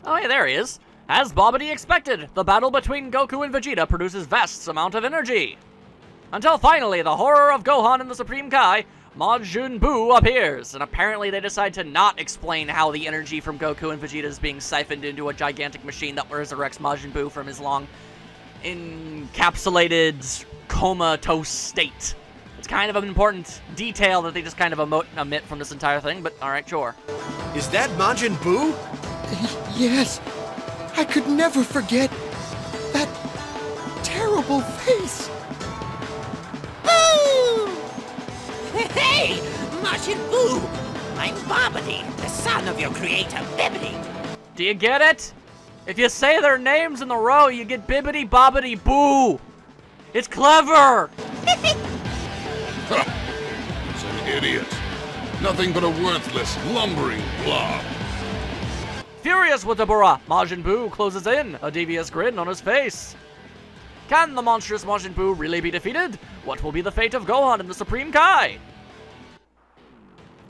Oh, hey, there he is. As Bobbity expected, the battle between Goku and Vegeta produces vast amount of energy. Until finally, the horror of Gohan and the Supreme Kai, Majin Buu, appears, and apparently they decide to not explain how the energy from Goku and Vegeta is being siphoned into a gigantic machine that resurrects Majin Buu from his long encapsulated comatose state. It's kind of an important detail that they just kind of omit from this entire thing, but alright, sure. Is that Majin Buu? Yes. I could never forget that terrible face. Boo! Hey, Majin Buu! I'm Bobbity, the son of your creator, Bibbidi. Do you get it? If you say their names in a row, you get Bibbidi Bobbidi Boo! It's clever! It's an idiot. Nothing but a worthless, lumbering blob. Furious with Dabura, Majin Buu closes in, a devious grin on his face. Can the monstrous Majin Buu really be defeated? What will be the fate of Gohan and the Supreme Kai?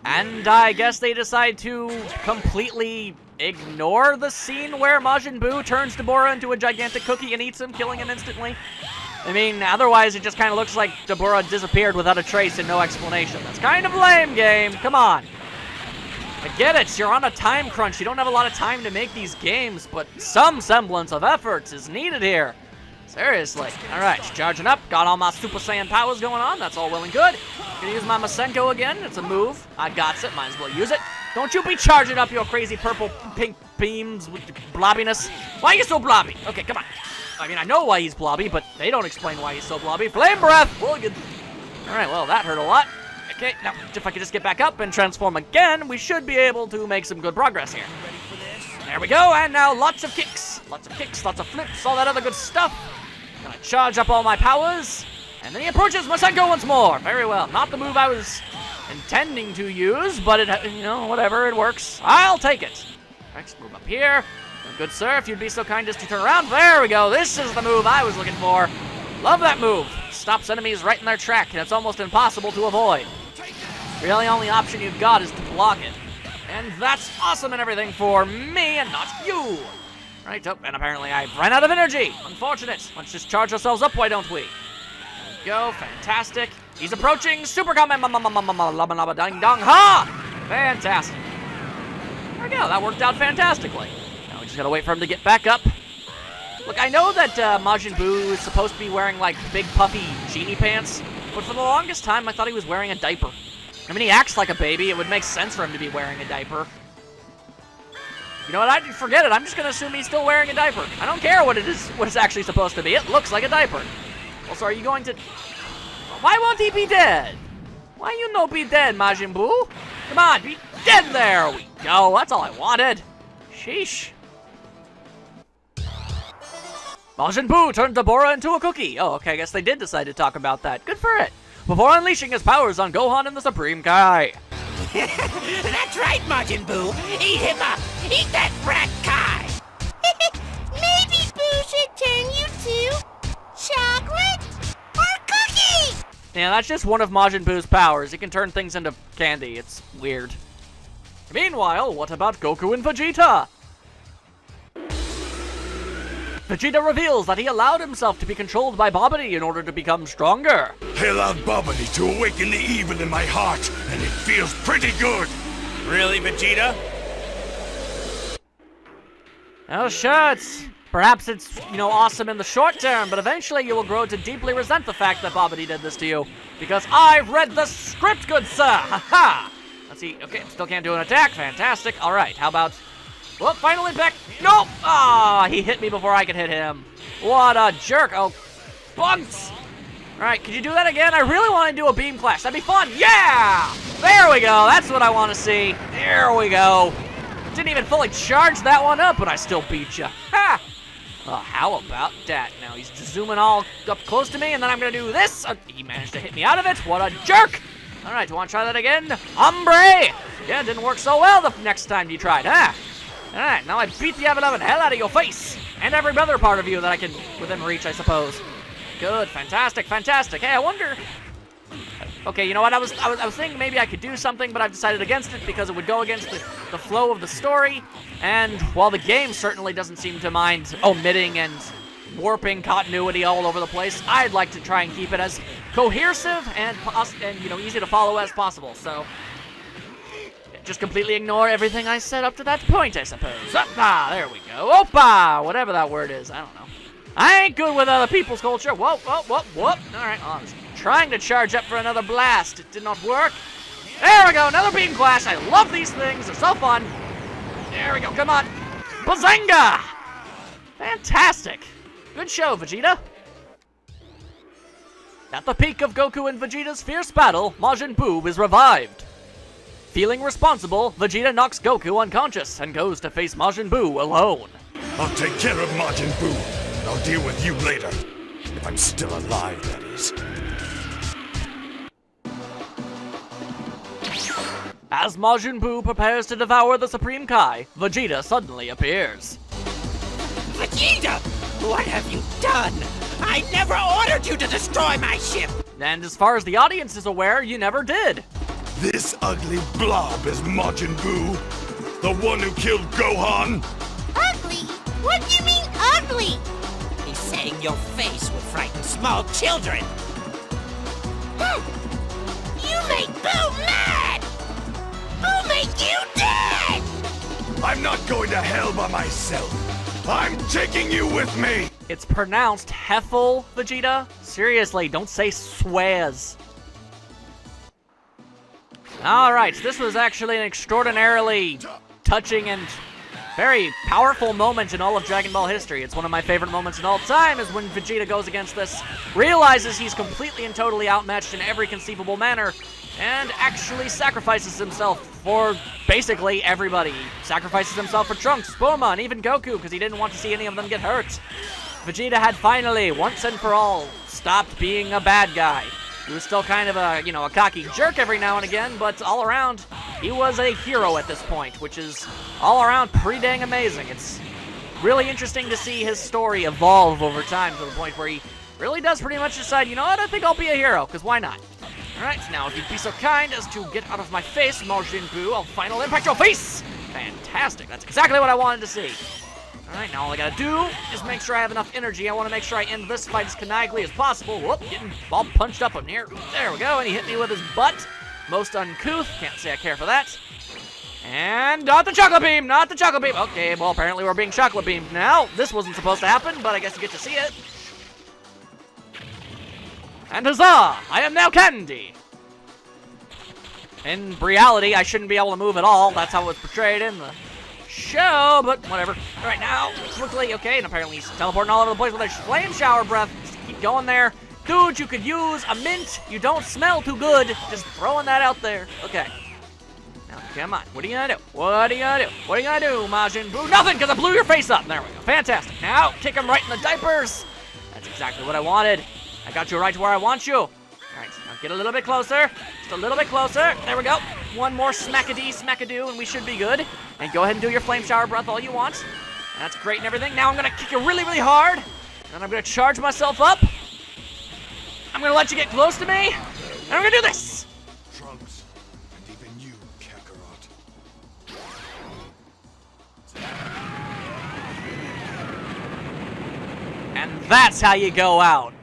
And I guess they decide to completely ignore the scene where Majin Buu turns Dabura into a gigantic cookie and eats him, killing him instantly. I mean, otherwise it just kind of looks like Dabura disappeared without a trace and no explanation. That's kind of lame, game. Come on. I get it, you're on a time crunch. You don't have a lot of time to make these games, but some semblance of effort is needed here. Seriously. Alright, charging up. Got all my Super Saiyan powers going on. That's all well and good. Gonna use my Masenko again. It's a move. I got it. Might as well use it. Don't you be charging up your crazy purple pink beams with blobbiness. Why are you so blobby? Okay, come on. I mean, I know why he's blobby, but they don't explain why he's so blobby. Flame breath! Alright, well, that hurt a lot. Okay, now, if I could just get back up and transform again, we should be able to make some good progress here. There we go, and now lots of kicks. Lots of kicks, lots of flips, all that other good stuff. Gonna charge up all my powers. And then he approaches Masenko once more. Very well. Not the move I was intending to use, but it, you know, whatever, it works. I'll take it. Next, move up here. Good sir, if you'd be so kind as to turn around. There we go. This is the move I was looking for. Love that move. Stops enemies right in their track, and it's almost impossible to avoid. Really, only option you've got is to block it. And that's awesome and everything for me and not you. Right, oh, and apparently I've run out of energy. Unfortunate. Let's just charge ourselves up, why don't we? There we go, fantastic. He's approaching Super Kamen Laba Ding Dong Ha! Fantastic. There we go, that worked out fantastically. Now we just gotta wait for him to get back up. Look, I know that Majin Buu is supposed to be wearing, like, big puffy genie pants, but for the longest time I thought he was wearing a diaper. I mean, he acts like a baby. It would make sense for him to be wearing a diaper. You know what? I forget it. I'm just gonna assume he's still wearing a diaper. I don't care what it is, what it's actually supposed to be. It looks like a diaper. Also, are you going to... Why won't he be dead? Why you no be dead, Majin Buu? Come on, be dead. There we go. That's all I wanted. Sheesh. Majin Buu turned Dabura into a cookie. Oh, okay, I guess they did decide to talk about that. Good for it. Before unleashing his powers on Gohan and the Supreme Kai. That's right, Majin Buu. Eat him up. Eat that brat Kai. Maybe Buu should turn you to chocolate or cookie. Yeah, that's just one of Majin Buu's powers. He can turn things into candy. It's weird. Meanwhile, what about Goku and Vegeta? Vegeta reveals that he allowed himself to be controlled by Bobbity in order to become stronger. I allowed Bobbity to awaken the evil in my heart, and it feels pretty good. Really, Vegeta? Oh, sure, perhaps it's, you know, awesome in the short term, but eventually you will grow to deeply resent the fact that Bobbity did this to you. Because I've read the script, good sir! Ha-ha! Let's see, okay, still can't do an attack, fantastic. Alright, how about... Well, final impact. Nope! Ah, he hit me before I could hit him. What a jerk. Oh, bunks! Alright, could you do that again? I really want to do a beam clash. That'd be fun. Yeah! There we go. That's what I want to see. There we go. Didn't even fully charge that one up, but I still beat you. Ha! Well, how about that? Now he's just zooming all up close to me, and then I'm going to do this. He managed to hit me out of it. What a jerk! Alright, do you want to try that again? Hombre! Yeah, it didn't work so well the next time you tried, huh? Alright, now I beat the ever-loving hell out of your face! And every other part of you that I can within reach, I suppose. Good, fantastic, fantastic. Hey, I wonder Okay, you know what? I was thinking maybe I could do something, but I've decided against it because it would go against the flow of the story. And while the game certainly doesn't seem to mind omitting and warping continuity all over the place, I'd like to try and keep it as cohesive and you know, easy to follow as possible. So just completely ignore everything I said up to that point, I suppose. Oppa, there we go. Oppa, whatever that word is, I don't know. I ain't good with other people's culture. Whoop, whoop, whoop, whoop. All right, I was trying to charge up for another blast. It did not work. There we go, another beam clash. I love these things. They're so fun. There we go, come on. Bazinga! Fantastic. Good show, Vegeta. At the peak of Goku and Vegeta's fierce battle, Majin Buu is revived. Feeling responsible, Vegeta knocks Goku unconscious and goes to face Majin Buu alone. I'll take care of Majin Buu, and I'll deal with you later. If I'm still alive, that is. As Majin Buu prepares to devour the Supreme Kai, Vegeta suddenly appears. Vegeta! What have you done? I never ordered you to destroy my ship! And as far as the audience is aware, you never did. This ugly blob is Majin Buu, the one who killed Gohan. Ugly? What do you mean ugly? He's saying your face will frighten small children. You make Boo mad! Who made you dead? I'm not going to hell by myself. I'm taking you with me. It's pronounced Heffel, Vegeta. Seriously, don't say swears. Alright, this was actually an extraordinarily touching and very powerful moment in all of Dragon Ball history. It's one of my favorite moments in all time, is when Vegeta goes against this, realizes he's completely and totally outmatched in every conceivable manner, and actually sacrifices himself for basically everybody. He sacrifices himself for Trunks, Bulma, and even Goku, because he didn't want to see any of them get hurt. Vegeta had finally, once and for all, stopped being a bad guy. He was still kind of a, you know, a cocky jerk every now and again, but all around, he was a hero at this point, which is all around pretty dang amazing. It's really interesting to see his story evolve over time to the point where he really does pretty much decide, you know what, I think I'll be a hero, because why not? Alright, now if you'd be so kind as to get out of my face, Majin Buu, I'll final impact your face! Fantastic, that's exactly what I wanted to see. Alright, now all I gotta do is make sure I have enough energy. I want to make sure I end this fight as connivingly as possible. Whoop, getting all punched up in here. There we go, and he hit me with his butt. Most uncouth, can't say I care for that. And not the chocolate beam, not the chocolate beam. Okay, well apparently we're being chocolate beamed now. This wasn't supposed to happen, but I guess you get to see it. And huzzah, I am now candy. In reality, I shouldn't be able to move at all. That's how it was portrayed in the show, but whatever. All right, now, quickly, okay, and apparently he's teleporting all over the place with a flame shower breath. Just keep going there. Dude, you could use a mint. You don't smell too good. Just throwing that out there. Okay. Now, come on. What are you gonna do? What are you gonna do? What are you gonna do, Majin Buu? Nothing, because I blew your face up. There we go. Fantastic. Now, kick him right in the diapers. That's exactly what I wanted. I got you right to where I want you. All right, now get a little bit closer. Just a little bit closer. There we go. One more smackadoo, and we should be good. And go ahead and do your flame shower breath all you want. That's great and everything. Now I'm going to kick you really, really hard. And I'm going to charge myself up. I'm going to let you get close to me. And I'm going to do this. Trunks, and even you, Kakarot. And that's how you go out.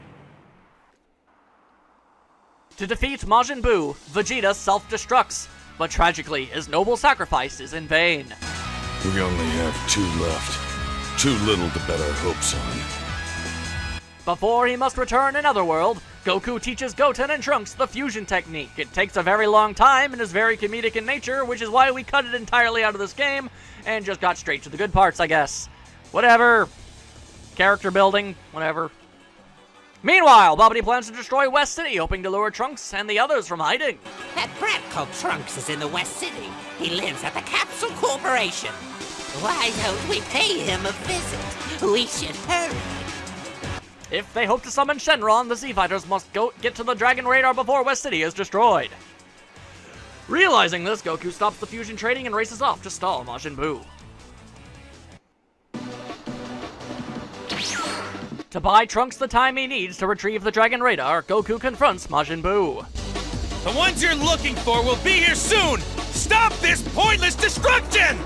To defeat Majin Buu, Vegeta self-destructs, but tragically, his noble sacrifice is in vain. We only have 2 left. Too little to bet our hopes on. Before he must return in Otherworld, Goku teaches Goten and Trunks the fusion technique. It takes a very long time and is very comedic in nature, which is why we cut it entirely out of this game and just got straight to the good parts, I guess. Whatever. Character building, whatever. Meanwhile, Bobbity plans to destroy West City, hoping to lure Trunks and the others from hiding. That brat called Trunks is in the West City. He lives at the Capsule Corporation. Why don't we pay him a visit? We should hurry. If they hope to summon Shenron, the Z-Fighters must get to the Dragon Radar before West City is destroyed. Realizing this, Goku stops the fusion trading and races off to stall Majin Buu. To buy Trunks the time he needs to retrieve the Dragon Radar, Goku confronts Majin Buu. The ones you're looking for will be here soon! Stop this pointless destruction!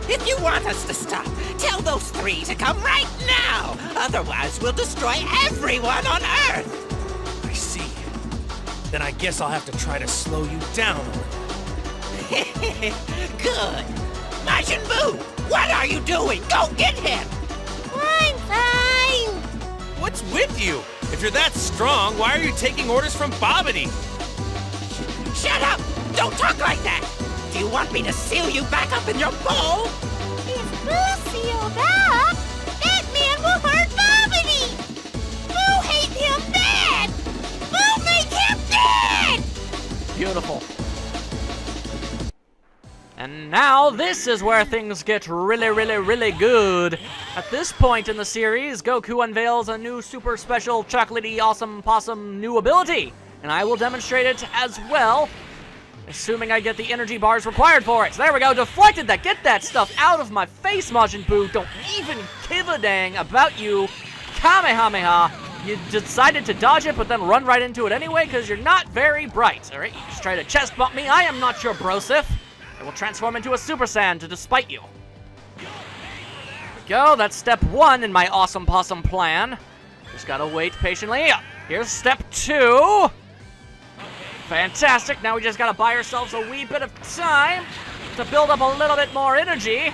If you want us to stop, tell those three to come right now. Otherwise, we'll destroy everyone on Earth. I see. Then I guess I'll have to try to slow you down a little. Good. Majin Buu, what are you doing? Go get him! I'm fine. What's with you? If you're that strong, why are you taking orders from Bobbity? Shut up! Don't talk like that! Do you want me to seal you back up in your bowl? If Boo sealed up, that man will hurt Bobbity! Boo hate him bad! Boo make him dead! Beautiful. And now, this is where things get really, really, really good. At this point in the series, Goku unveils a new super special, chocolatey, awesome, possum new ability. And I will demonstrate it as well, assuming I get the energy bars required for it. So there we go, deflected that. Get that stuff out of my face, Majin Buu. Don't even give a dang about you. Kamehameha. You decided to dodge it, but then run right into it anyway, because you're not very bright. All right, you just try to chest bump me. I am not your brosif. I will transform into a Super Saiyan to despite you. There we go, that's step 1 in my awesome possum plan. Just gotta wait patiently. Here's step 2. Fantastic, now we just gotta buy ourselves a wee bit of time to build up a little bit more energy.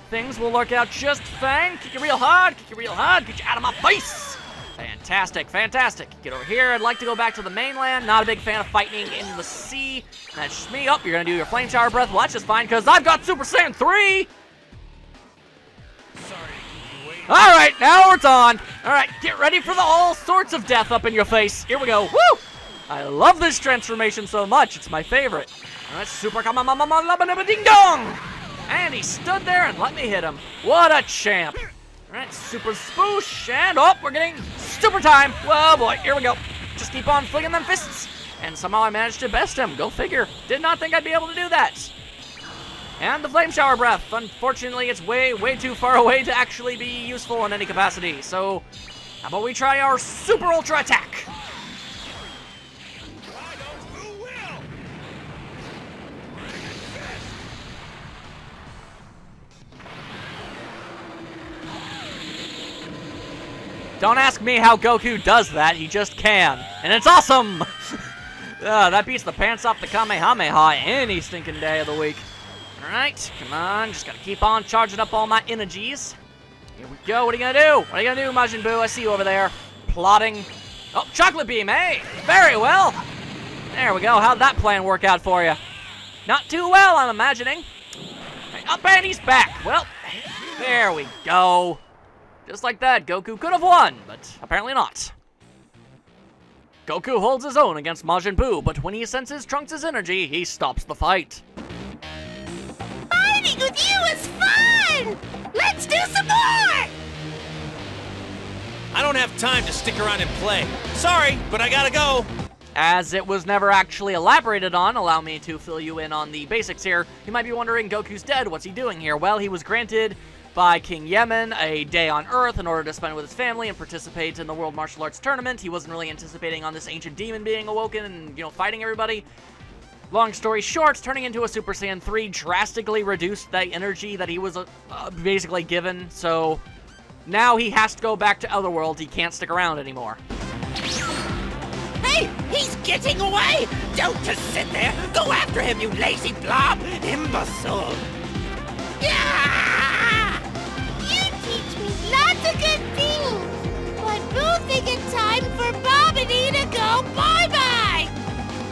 Things will work out just fine. Kick you real hard, get you out of my face. Fantastic, fantastic. Get over here. I'd like to go back to the mainland. Not a big fan of fighting in the sea. That's just me. Oh, you're going to do your flame shower breath. Well, that's just fine, because I've got Super Saiyan 3! All right, now it's on. All right, get ready for the all sorts of death up in your face. Here we go. Woo! I love this transformation so much. It's my favorite. All right, Super Ding Dong! And he stood there and let me hit him. What a champ. All right, super spoosh, and oh, we're getting super time. Whoa, boy, here we go. Just keep on flinging them fists. And somehow I managed to best him. Go figure. Did not think I'd be able to do that. And the flame shower breath. Unfortunately, it's way, way too far away to actually be useful in any capacity. So, how about we try our super ultra attack? Don't ask me how Goku does that, he just can. And it's awesome! That beats the pants off the Kamehameha any stinking day of the week. Alright, come on, just gotta keep on charging up all my energies. Here we go, what are you gonna do? What are you gonna do, Majin Buu? I see you over there, plotting. Oh, chocolate beam, hey! Very well! There we go, how'd that plan work out for you? Not too well, I'm imagining. Up and he's back. Well, there we go. Just like that, Goku could have won, but apparently not. Goku holds his own against Majin Buu, but when he senses Trunks' energy, he stops the fight. Fighting with you is fun! Let's do some more! I don't have time to stick around and play. Sorry, but I gotta go. As it was never actually elaborated on, allow me to fill you in on the basics here. You might be wondering, Goku's dead, what's he doing here? Well, he was granted by King Yemen a day on Earth in order to spend with his family and participate in the World Martial Arts Tournament. He wasn't really anticipating on this ancient demon being awoken and, you know, fighting everybody. Long story short, turning into a Super Saiyan 3 drastically reduced the energy that he was basically given, so now he has to go back to Otherworld. He can't stick around anymore. Hey, he's getting away! Don't just sit there! Go after him, you lazy blob! Imbecile! Yeah! You teach me lots of good things, but Boo think it's time for Bobbity to go bye-bye!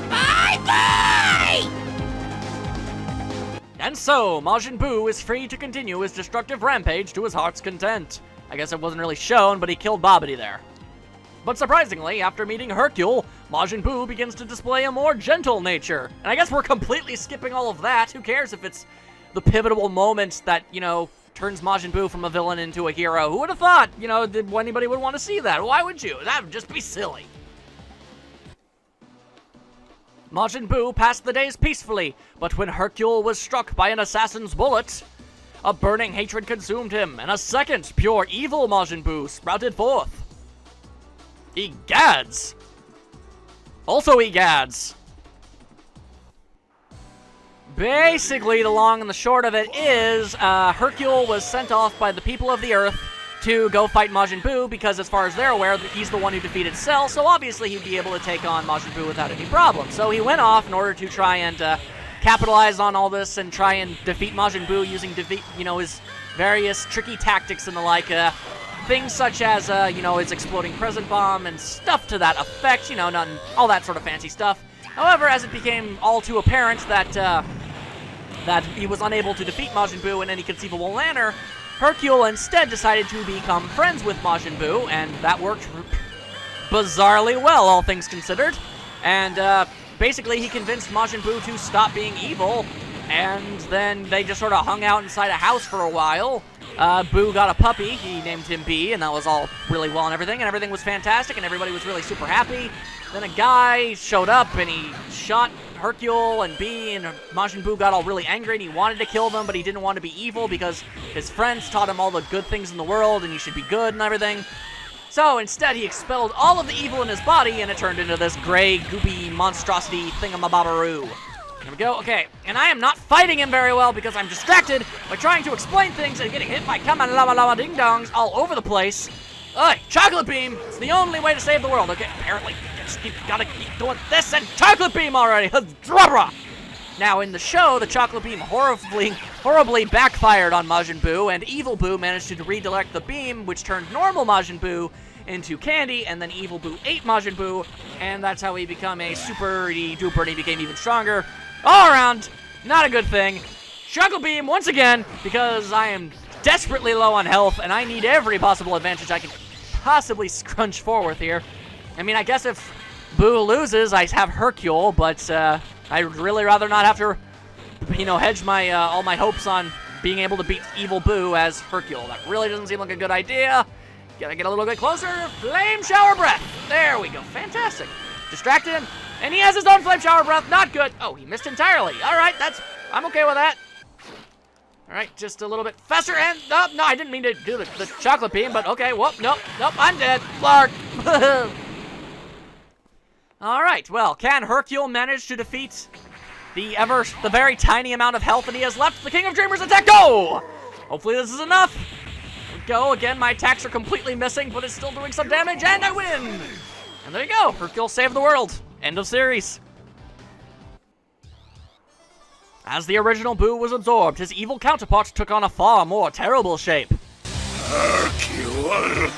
Bye-bye! And so, Majin Buu is free to continue his destructive rampage to his heart's content. I guess it wasn't really shown, but he killed Bobbity there. But surprisingly, after meeting Hercule, Majin Buu begins to display a more gentle nature. And I guess we're completely skipping all of that. Who cares if it's the pivotal moment that, you know, turns Majin Buu from a villain into a hero? Who would have thought, you know, that anybody would want to see that? Why would you? That would just be silly. Majin Buu passed the days peacefully, but when Hercule was struck by an assassin's bullet, a burning hatred consumed him, and a second pure evil Majin Buu sprouted forth. Egads! Also Egads! basically, the long and the short of it is, Hercule was sent off by the people of the Earth to go fight Majin Buu, because as far as they're aware, he's the one who defeated Cell, so obviously he'd be able to take on Majin Buu without any problem. So he went off in order to try and capitalize on all this and try and defeat Majin Buu using, his various tricky tactics and the like, things such as, his exploding present bomb and stuff to that effect, all that sort of fancy stuff. However, as it became all too apparent that he was unable to defeat Majin Buu in any conceivable manner, Hercule instead decided to become friends with Majin Buu, and that worked bizarrely well, all things considered. And basically, he convinced Majin Buu to stop being evil, and then they just sort of hung out inside a house for a while. Buu got a puppy, he named him B, and that was all really well and everything was fantastic, and everybody was really super happy. Then a guy showed up, and he shot Hercule and B, and Majin Buu got all really angry, and he wanted to kill them, but he didn't want to be evil because his friends taught him all the good things in the world, and he should be good and everything. So instead, he expelled all of the evil in his body, and it turned into this gray, goopy monstrosity thingamabobberoo. There we go. Okay, and I am not fighting him very well because I'm distracted by trying to explain things and getting hit by kama-lama-lama ding-dongs all over the place. Ugh, Chocolate Beam! It's the only way to save the world. Okay, apparently, gotta keep doing this and Chocolate Beam already! Now, in the show, the Chocolate Beam horribly backfired on Majin Buu, and Evil Buu managed to redirect the beam, which turned normal Majin Buu into candy, and then Evil Buu ate Majin Buu, and that's how he became a super-duper, and he became even stronger. All around, not a good thing. Chocolate Beam, once again, because I am desperately low on health, and I need every possible advantage I can possibly scrunch forward here. I mean, I guess if Buu loses, I have Hercule, but I'd really rather not have to, hedge my all my hopes on being able to beat Evil Buu as Hercule. That really doesn't seem like a good idea. Gotta get a little bit closer. Flame Shower Breath. There we go. Fantastic. Distract him. And he has his own Flame Shower Breath. Not good. Oh, he missed entirely. All right, I'm okay with that. All right, just a little bit faster, and no, I didn't mean to do the Chocolate Beam, but okay, whoop, nope, I'm dead, Clark. All right, well, can Hercule manage to defeat the very tiny amount of health that he has left? The King of Dreamers attack, go! Hopefully this is enough. There we go, again, my attacks are completely missing, but it's still doing some damage, and I win! And there you go, Hercule saved the world. End of series. As the original Buu was absorbed, his evil counterpart took on a far more terrible shape. Hercule!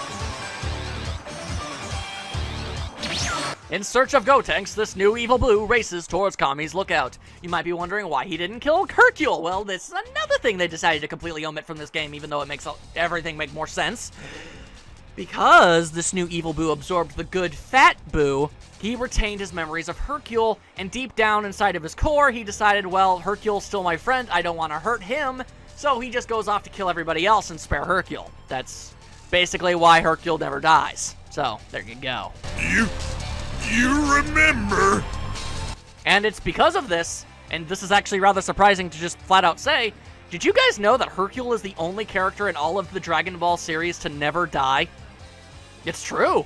In search of Gotenks, this new Evil Buu races towards Kami's lookout. You might be wondering why he didn't kill Hercule. Well, this is another thing they decided to completely omit from this game, even though it makes everything make more sense. Because this new Evil Buu absorbed the good fat Buu, he retained his memories of Hercule, and deep down inside of his core, he decided, well, Hercule's still my friend, I don't want to hurt him, so he just goes off to kill everybody else and spare Hercule. That's basically why Hercule never dies. So, there you go. You remember? And it's because of this, and this is actually rather surprising to just flat out say, did you guys know that Hercule is the only character in all of the Dragon Ball series to never die? It's true.